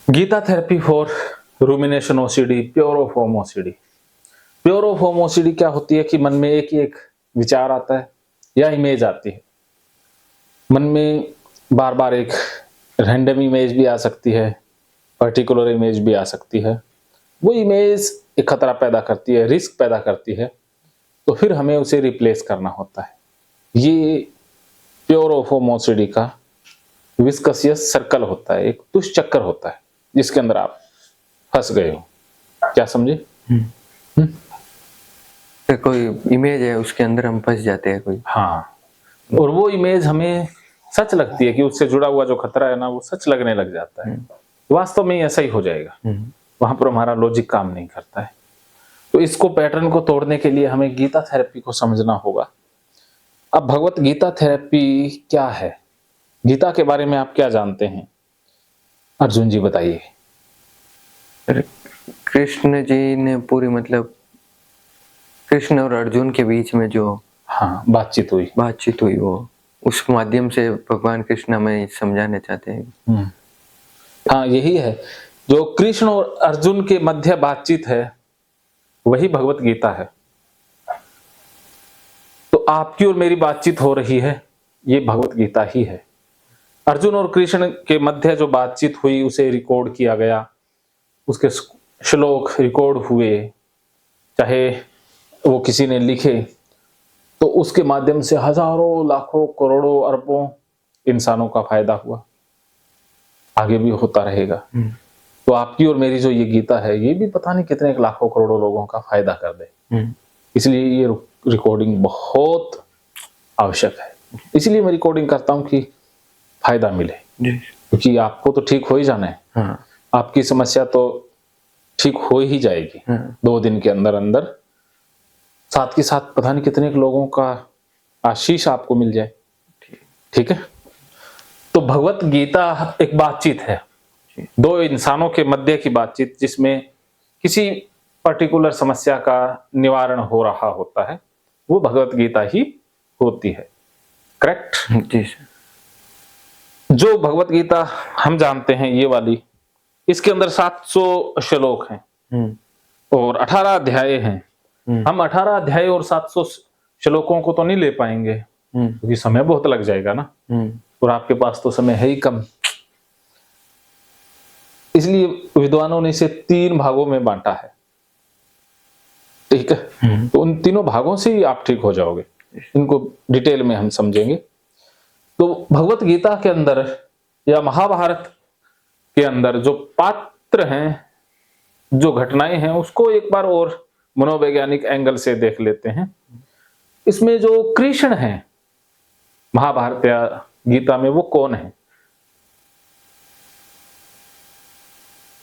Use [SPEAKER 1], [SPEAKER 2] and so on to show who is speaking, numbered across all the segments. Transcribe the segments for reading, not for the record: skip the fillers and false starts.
[SPEAKER 1] Gita therapy for rumination OCD, pure of home OCD. Pure of home OCD क्या होती है कि मन में एक ही एक विचार आता है या इमेज आती है। मन में बार बार एक रैंडम इमेज भी आ सकती है, पर्टिकुलर इमेज भी आ सकती है। वो इमेज एक खतरा पैदा करती है, रिस्क पैदा करती है, तो फिर हमें उसे रिप्लेस करना होता है। ये प्योर ऑफ होम ओसीडी का विस्कसियस सर्कल होता है, एक दुष्चक्र होता है जिसके अंदर आप फंस गए हो। क्या समझे?
[SPEAKER 2] तो कोई इमेज है उसके अंदर हम फंस जाते हैं कोई।
[SPEAKER 1] हाँ, और वो इमेज हमें सच लगती है कि उससे जुड़ा हुआ जो खतरा है ना, वो सच लगने लग जाता है। वास्तव में ऐसा ही हो जाएगा। वहां पर हमारा लॉजिक काम नहीं करता है। तो इसको पैटर्न को तोड़ने के लिए हमें गीता थेरेपी को समझना होगा। अब भगवत गीता थेरेपी क्या है? गीता के बारे में आप क्या जानते हैं? अर्जुन जी बताइए।
[SPEAKER 2] कृष्ण जी ने पूरी मतलब कृष्ण और अर्जुन के बीच में जो
[SPEAKER 1] बातचीत हुई
[SPEAKER 2] वो उस माध्यम से भगवान कृष्ण हमें समझाना चाहते हैं।
[SPEAKER 1] हाँ, यही है जो कृष्ण और अर्जुन के मध्य बातचीत है, वही भगवत गीता है। तो आपकी और मेरी बातचीत हो रही है, ये भगवत गीता ही है। अर्जुन और कृष्ण के मध्य जो बातचीत हुई उसे रिकॉर्ड किया गया, उसके श्लोक रिकॉर्ड हुए, चाहे वो किसी ने लिखे, तो उसके माध्यम से हजारों लाखों करोड़ों अरबों इंसानों का फायदा हुआ, आगे भी होता रहेगा। तो आपकी और मेरी जो ये गीता है, ये भी पता नहीं कितने लाखों करोड़ों लोगों का फायदा कर दे। इसलिए ये रिकॉर्डिंग बहुत आवश्यक है। इसलिए मैं रिकॉर्डिंग करता हूं कि फायदा मिले, क्योंकि आपको तो ठीक हो ही जाना है। आपकी समस्या तो ठीक हो ही जाएगी 2 दिन के अंदर अंदर। साथ के साथ पता नहीं कितने लोगों का आशीष आपको मिल जाए। ठीक है। तो भगवत गीता एक बातचीत है, 2 इंसानों के मध्य की बातचीत, जिसमें किसी पर्टिकुलर समस्या का निवारण हो रहा होता है, वो भगवत गीता ही होती है। करेक्ट?
[SPEAKER 2] जी सर।
[SPEAKER 1] जो भगवत गीता हम जानते हैं ये वाली, इसके अंदर 700 श्लोक हैं और 18 अध्याय हैं। हम 18 अध्याय और 700 श्लोकों को तो नहीं ले पाएंगे, क्योंकि समय बहुत लग जाएगा ना, और आपके पास तो समय है ही कम। इसलिए विद्वानों ने इसे 3 भागों में बांटा है। ठीक है। तो उन तीनों भागों से ही आप ठीक हो जाओगे। इनको डिटेल में हम समझेंगे। तो भगवत गीता के अंदर या महाभारत के अंदर जो पात्र हैं, जो घटनाएं हैं, उसको एक बार और मनोवैज्ञानिक एंगल से देख लेते हैं। इसमें जो कृष्ण हैं महाभारत या गीता में, वो कौन है?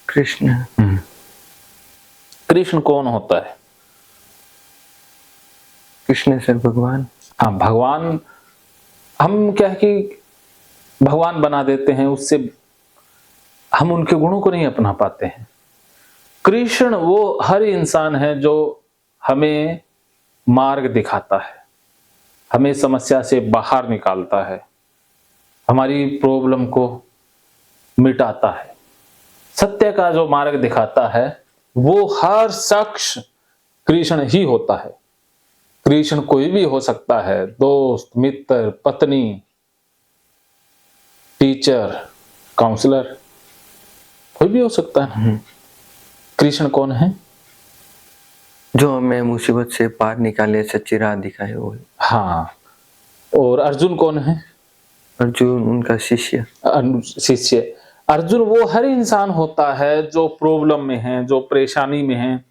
[SPEAKER 2] कृष्ण।
[SPEAKER 1] कृष्ण कौन होता है?
[SPEAKER 2] कृष्ण सर भगवान।
[SPEAKER 1] हाँ, भगवान। हम क्या है कि भगवान बना देते हैं, उससे हम उनके गुणों को नहीं अपना पाते हैं। कृष्ण वो हर इंसान है जो हमें मार्ग दिखाता है, हमें समस्या से बाहर निकालता है, हमारी प्रॉब्लम को मिटाता है, सत्य का जो मार्ग दिखाता है, वो हर शख्स कृष्ण ही होता है। कृष्ण कोई भी हो सकता है, दोस्त, मित्र, पत्नी, टीचर, काउंसलर, कोई भी हो सकता है। कृष्ण कौन है?
[SPEAKER 2] जो हमें मुसीबत से पार निकाले, सच्ची राह दिखाए वो।
[SPEAKER 1] हाँ। और अर्जुन कौन है?
[SPEAKER 2] अर्जुन उनका शिष्य।
[SPEAKER 1] अर्जुन वो हर इंसान होता है जो प्रॉब्लम में है, जो परेशानी में है,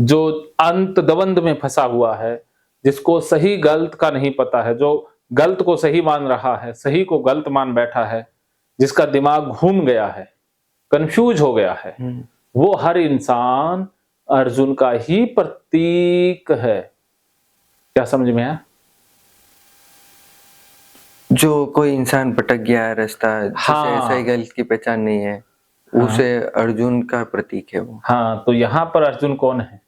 [SPEAKER 1] जो अंत दवंद में फंसा हुआ है, जिसको सही गलत का नहीं पता है, जो गलत को सही मान रहा है, सही को गलत मान बैठा है, जिसका दिमाग घूम गया है, कंफ्यूज हो गया है, वो हर इंसान अर्जुन का ही प्रतीक है। क्या समझ में आया?
[SPEAKER 2] जो कोई इंसान भटक गया है रास्ता, जिसे सही गलत की पहचान नहीं है, उसे अर्जुन का प्रतीक है वो।
[SPEAKER 1] हाँ, तो यहाँ पर अर्जुन कौन है?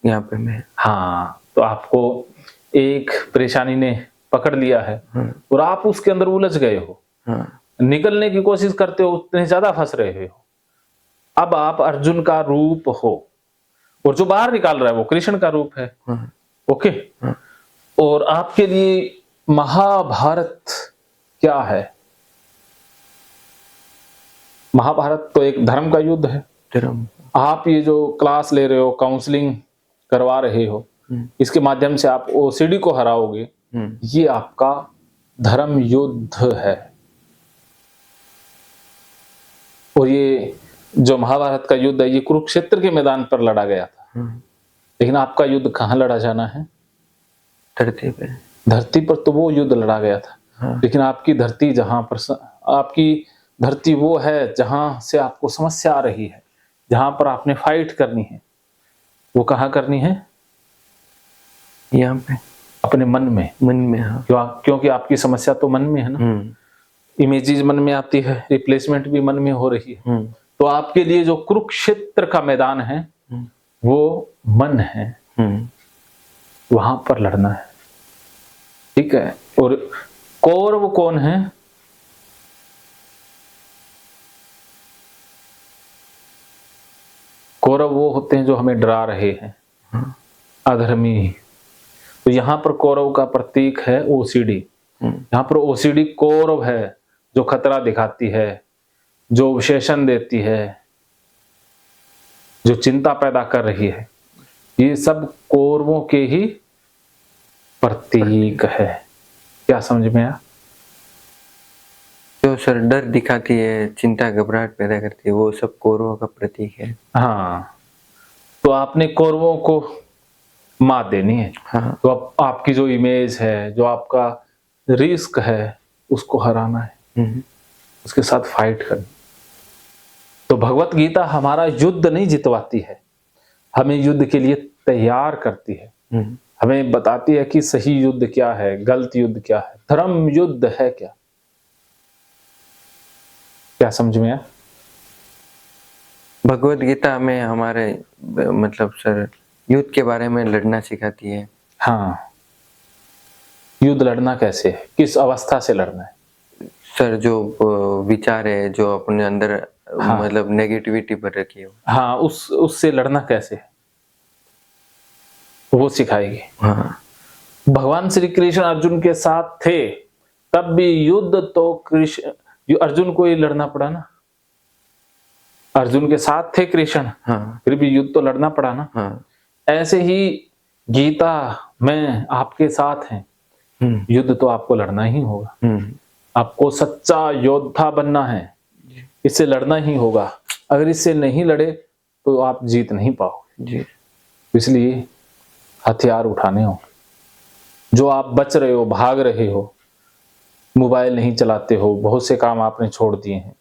[SPEAKER 2] यहाँ पे मैं।
[SPEAKER 1] हाँ, तो आपको एक परेशानी ने पकड़ लिया है और आप उसके अंदर उलझ गए हो। निकलने की कोशिश करते हो, उतने ज्यादा फंस रहे हो। अब आप अर्जुन का रूप हो और जो बाहर निकाल रहा है वो कृष्ण का रूप है। ओके। और आपके लिए महाभारत क्या है? महाभारत तो एक धर्म का युद्ध है।
[SPEAKER 2] धर्म।
[SPEAKER 1] आप ये जो क्लास ले रहे हो, काउंसलिंग करवा रहे हो, इसके माध्यम से आप ओसीडी को हराओगे, ये आपका धर्म युद्ध है। और ये जो महाभारत का युद्ध है ये कुरुक्षेत्र के मैदान पर लड़ा गया था। लेकिन आपका युद्ध कहाँ लड़ा जाना है?
[SPEAKER 2] धरती पे।
[SPEAKER 1] धरती पर तो वो युद्ध लड़ा गया था। लेकिन आपकी धरती जहां पर आपकी धरती वो है जहां से आपको समस्या आ रही है, जहां पर आपने फाइट करनी है, वो कहाँ करनी है?
[SPEAKER 2] यहाँ पे,
[SPEAKER 1] अपने मन में।
[SPEAKER 2] मन में। हाँ।
[SPEAKER 1] क्योंकि आपकी समस्या तो मन में है ना। इमेजेस मन में आती है, रिप्लेसमेंट भी मन में हो रही है। तो आपके लिए जो कुरुक्षेत्र का मैदान है वो मन है, वहां पर लड़ना है। ठीक है। और कौरव कौन है? कौरव वो होते हैं जो हमें डरा रहे हैं, अधर्मी। तो यहां पर कौरव का प्रतीक है ओसीडी। यहां पर ओसीडी कौरव है जो खतरा दिखाती है, जो विशेषण देती है, जो चिंता पैदा कर रही है। ये सब कौरवों के ही प्रतीक है। क्या समझ में आया?
[SPEAKER 2] जो सर डर दिखाती है, चिंता घबराहट पैदा करती है, वो सब कौरवों का प्रतीक है।
[SPEAKER 1] हाँ। तो आपने कौरवों को मात देनी है।
[SPEAKER 2] हाँ।
[SPEAKER 1] तो आपकी जो इमेज है, जो आपका रिस्क है, उसको हराना है, उसके साथ फाइट करनी। तो भगवत गीता हमारा युद्ध नहीं जितवाती है, हमें युद्ध के लिए तैयार करती है। हमें बताती है कि सही युद्ध क्या है, गलत युद्ध क्या है, धर्म युद्ध है क्या। क्या समझ में आया?
[SPEAKER 2] भगवत गीता हमें हमारे मतलब सर युद्ध के बारे में लड़ना सिखाती है।
[SPEAKER 1] हाँ। युद्ध लड़ना कैसे है, किस अवस्था से लड़ना है?
[SPEAKER 2] सर जो विचार है, जो अपने अंदर
[SPEAKER 1] हाँ।
[SPEAKER 2] मतलब नेगेटिविटी भर रखी हो,
[SPEAKER 1] हाँ, उससे लड़ना कैसे है वो सिखाएगी।
[SPEAKER 2] हाँ।
[SPEAKER 1] भगवान श्री कृष्ण अर्जुन के साथ थे, तब भी युद्ध तो कृष्ण अर्जुन को ही लड़ना पड़ा ना। अर्जुन के साथ थे कृष्ण,
[SPEAKER 2] हाँ।
[SPEAKER 1] फिर भी युद्ध तो लड़ना पड़ा ना।
[SPEAKER 2] हाँ।
[SPEAKER 1] ऐसे ही गीता में आपके साथ हैं, युद्ध तो आपको लड़ना ही होगा। आपको सच्चा योद्धा बनना है, इससे लड़ना ही होगा। अगर इससे नहीं लड़े तो आप जीत नहीं पाओगे
[SPEAKER 2] जी।
[SPEAKER 1] इसलिए हथियार उठाने हो। जो आप बच रहे हो, भाग रहे हो, मोबाइल नहीं चलाते हो, बहुत से काम आपने छोड़ दिए हैं,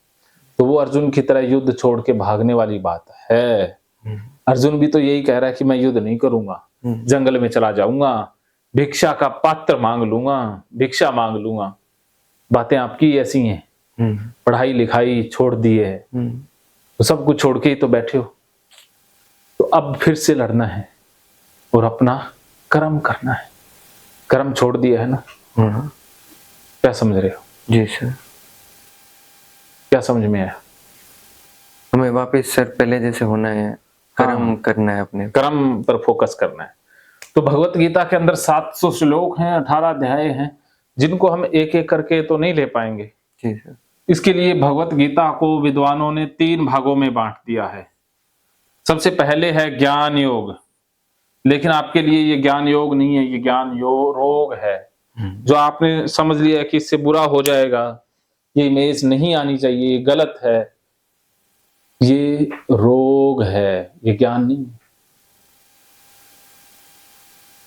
[SPEAKER 1] तो वो अर्जुन की तरह युद्ध छोड़ के भागने वाली बात है। अर्जुन भी तो यही कह रहा है कि मैं युद्ध नहीं करूंगा, जंगल में चला जाऊंगा, भिक्षा का पात्र मांग लूंगा, भिक्षा मांग लूंगा। बातें आपकी ऐसी हैं, पढ़ाई लिखाई छोड़ दी है, तो सब कुछ छोड़ के ही तो बैठे हो। तो अब फिर से लड़ना है और अपना कर्म करना है। कर्म छोड़ दिया है ना। क्या समझ रहे हो?
[SPEAKER 2] जी सर।
[SPEAKER 1] क्या समझ में आया?
[SPEAKER 2] हमें वापस सर पहले जैसे होना है, कर्म करना है, अपने
[SPEAKER 1] कर्म पर फोकस करना है। तो भगवत गीता के अंदर 700 श्लोक हैं, 18 अध्याय हैं, जिनको हम एक एक करके तो नहीं ले पाएंगे।
[SPEAKER 2] जी सर।
[SPEAKER 1] इसके लिए भगवत गीता को विद्वानों ने 3 भागों में बांट दिया है। सबसे पहले है ज्ञान योग, लेकिन आपके लिए ये ज्ञान योग नहीं है, ये ज्ञान रोग है। जो आपने समझ लिया कि इससे बुरा हो जाएगा, ये इमेज नहीं आनी चाहिए, ये गलत है, ये रोग है, ये ज्ञान नहीं।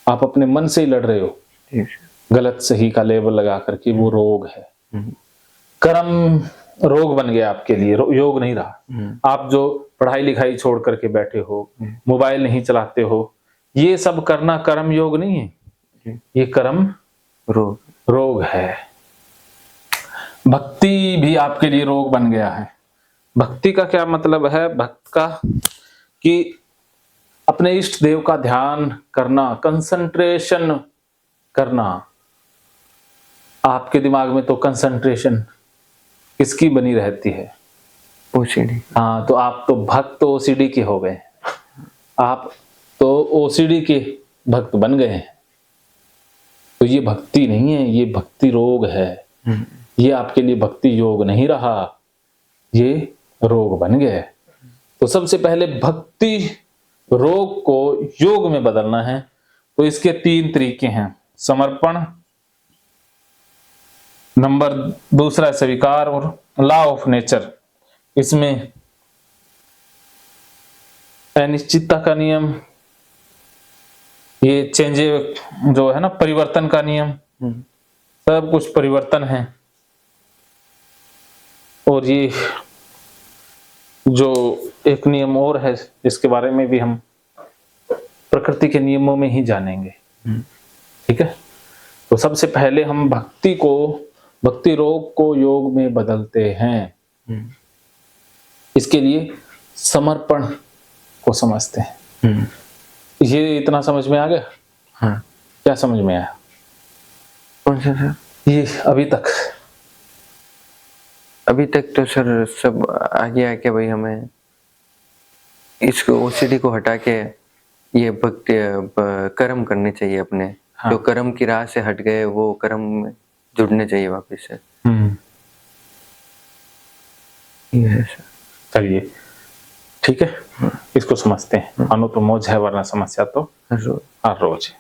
[SPEAKER 1] आप अपने मन से ही लड़ रहे हो, गलत सही का लेबल लगा करके, वो रोग है। कर्म रोग बन गया आपके लिए, योग नहीं रहा। आप जो पढ़ाई लिखाई छोड़ करके बैठे हो, मोबाइल नहीं चलाते हो, ये सब करना कर्म योग नहीं है, ये कर्म रोग है। भक्ति भी आपके लिए रोग बन गया है। भक्ति का क्या मतलब है? भक्त का कि अपने इष्ट देव का ध्यान करना, कंसंट्रेशन करना। आपके दिमाग में तो कंसंट्रेशन किसकी बनी रहती है?
[SPEAKER 2] ओसीडी।
[SPEAKER 1] हाँ, तो आप तो भक्त ओसीडी के हो गए, आप तो ओसीडी के भक्त बन गए हैं। तो ये भक्ति नहीं है, ये भक्ति रोग है। ये आपके लिए भक्ति योग नहीं रहा, ये रोग बन गया। तो सबसे पहले भक्ति रोग को योग में बदलना है। तो इसके 3 तरीके हैं, समर्पण, नंबर दूसरा स्वीकार, और लॉ ऑफ नेचर। इसमें अनिश्चितता का नियम, ये चेंजे जो है ना, परिवर्तन का नियम, सब कुछ परिवर्तन है। और ये जो एक नियम और है, इसके बारे में भी हम प्रकृति के नियमों में ही जानेंगे। ठीक है। तो सबसे पहले हम भक्ति रोग को योग में बदलते हैं। इसके लिए समर्पण को समझते हैं। ये इतना समझ में आ गया?
[SPEAKER 2] हाँ।
[SPEAKER 1] क्या समझ में आया?
[SPEAKER 2] कौन सा सर?
[SPEAKER 1] ये
[SPEAKER 2] अभी तक तो सर सब आगे आके भाई हमें इसको ओसीडी को हटा के ये भक्ति कर्म करने चाहिए अपने।
[SPEAKER 1] हाँ।
[SPEAKER 2] जो कर्म की राह से हट गए वो कर्म में जुड़ने चाहिए वापस से। ये है सर।
[SPEAKER 1] चलिए ठीक है, इसको समझते हैं। अनु तो मौज है, वरना समस्या तो हर रोज।